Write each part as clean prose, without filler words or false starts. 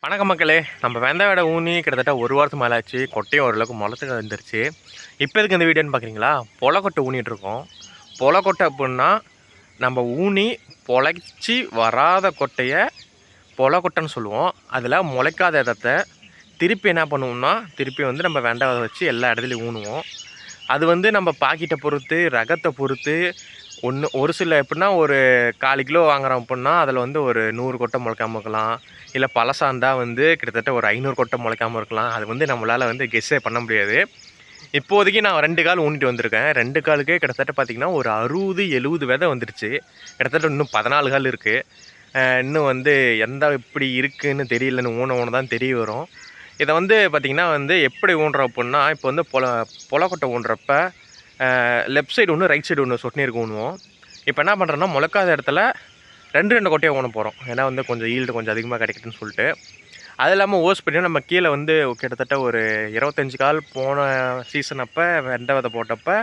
வணக்கம் மக்களே. நம்ம வெந்தய விட ஊனி கிட்டத்தட்ட ஒரு வாரத்துக்கு மேலே ஆச்சு. கொட்டையும் ஓரளவுக்கு முளத்துக்கு வந்துருச்சு. இப்போ எதுக்கு இந்த வீடியோன்னு பார்க்குறீங்களா? பொலக்கொட்டை ஊனிகிட்ருக்கோம். பொலக்கொட்டை அப்புடின்னா நம்ம ஊனி பொழைச்சி வராத கொட்டையை பொலக்கொட்டைன்னு சொல்லுவோம். அதில் முளைக்காத இடத்த திருப்பி என்ன பண்ணுவோம்னா, திருப்பி வந்து நம்ம வெண்டை விதை வச்சு எல்லா இடத்துலையும் ஊனுவோம். அது வந்து நம்ம பாக்கெட்டை பொறுத்து, ரகத்தை பொறுத்து ஒரு சில எப்படின்னா ஒரு 1/4 கிலோ வாங்குறோம் அப்புடின்னா அதில் வந்து ஒரு 100 கொட்டை முளைக்காமல் இருக்கலாம். இல்லை பழசாக இருந்தால் வந்து கிட்டத்தட்ட ஒரு 500 கொட்டை முளைக்காமல் இருக்கலாம். அது வந்து நம்மளால் வந்து கெஸ்ஸே பண்ண முடியாது. இப்போதைக்கு நான் 2 கால் ஊனிட்டு வந்திருக்கேன். 2 காலுக்கே கிட்டத்தட்ட பார்த்திங்கன்னா ஒரு 60-70 விதை வந்துடுச்சு. கிட்டத்தட்ட இன்னும் 14 கால் இருக்குது. இன்னும் வந்து எப்படி இருக்குதுன்னு தெரியலன்னு ஊன தான் தெரிய வரும். இதை வந்து பார்த்திங்கன்னா வந்து எப்படி ஊன்றோம் அப்புடின்னா, இப்போ வந்து பொலக்கொட்டை ஊன்றப்ப லெஃப்ட் சைடு ஒன்று, ரைட் சைடு ஒன்று சொட்டுநீருக்கு ஊனுவோம். இப்போ என்ன பண்ணுறோன்னா, முளைக்காத இடத்துல 2 கொட்டையை ஊன போகிறோம். ஏன்னா வந்து கொஞ்சம் ஈல்டு கொஞ்சம் அதிகமாக கிடைக்குதுன்னு சொல்லிட்டு. அது இல்லாமல் ஓஸ் பண்ணி நம்ம கீழே வந்து கிட்டத்தட்ட ஒரு 25 கால் போன சீசன் அப்போ வெண்டை விதை போட்டப்போ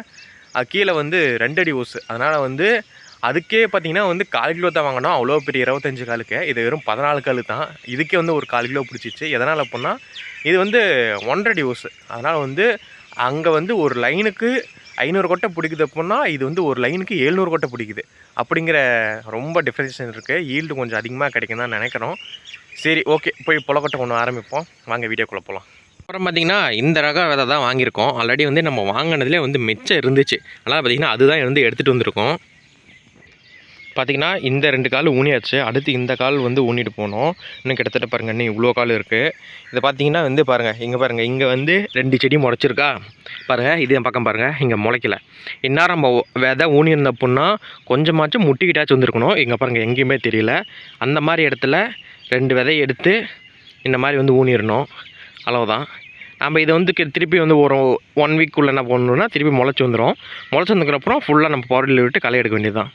அது கீழே வந்து 2 அடி ஓஸ். அதனால் வந்து அதுக்கே பார்த்திங்கன்னா வந்து 1/4 கிலோ தான் வாங்கினோம். அவ்வளோ பெரிய 25 காலுக்கு. இது வெறும் 14 கால் தான். இதுக்கே வந்து ஒரு 1/4 கிலோ பிடிச்சிச்சு. எதனால் அப்புடின்னா, இது வந்து 1.5 அடி ஓஸ். அதனால் வந்து அங்கே வந்து ஒரு லைனுக்கு 500 கொட்டை பிடிக்குது அப்புடின்னா, இது வந்து ஒரு லைனுக்கு 700 கொட்டை பிடிக்குது. அப்படிங்கிற ரொம்ப டிஃப்ரென்ஷன் இருக்குது. ஈல்டு கொஞ்சம் அதிகமாக கிடைக்கும் தான் நினைக்கிறோம். சரி, ஓகே, போய் பொலக்கொட்டை ஒன்று ஆரம்பிப்போம். வாங்க வீடியோக்குள்ளே போகலாம். அப்புறம் பார்த்திங்கன்னா, இந்த ரக விதை தான் வாங்கியிருக்கோம். ஆல்ரெடி வந்து நம்ம வாங்கினதுலேயே வந்து மிச்சம் இருந்துச்சு. அதனால் பார்த்திங்கன்னா அதுதான் வந்து எடுத்துகிட்டு வந்திருக்கோம். பார்த்திங்கன்னா இந்த 2 கால் ஊனியாச்சு. அடுத்து இந்த கால் வந்து ஊனிட்டு போனோம். இன்னும் கிட்டத்தட்ட பாருங்கள், இன்னும் இவ்வளோ கால் இருக்குது. இதை பார்த்திங்கன்னா வந்து பாருங்கள், இங்கே பாருங்கள், இங்கே வந்து 2 செடி முளைச்சிருக்கா பாருங்கள். இது என் பக்கம் பாருங்கள், இங்கே முளைக்கல. இந்நேரம் நம்ம விதை ஊனியிருந்த அப்புடின்னா கொஞ்சமாச்சும் முட்டிக்கிட்டாச்சும் வந்துருக்கணும். இங்கே பாருங்கள், எங்கேயுமே தெரியல. அந்த மாதிரி இடத்துல 2 விதையை எடுத்து இந்த மாதிரி வந்து ஊனிடணும். அவ்வளோதான். நம்ம இதை வந்து திருப்பி வந்து ஒரு 1 வீக்குள்ளே என்ன பண்ணணுன்னா திருப்பி முளைச்சி வந்துடும். முளைச்சி வந்ததுக்கப்புறம் ஃபுல்லாக நம்ம பவர் டில்லர் விட்டு களை எடுக்க வேண்டியது தான்.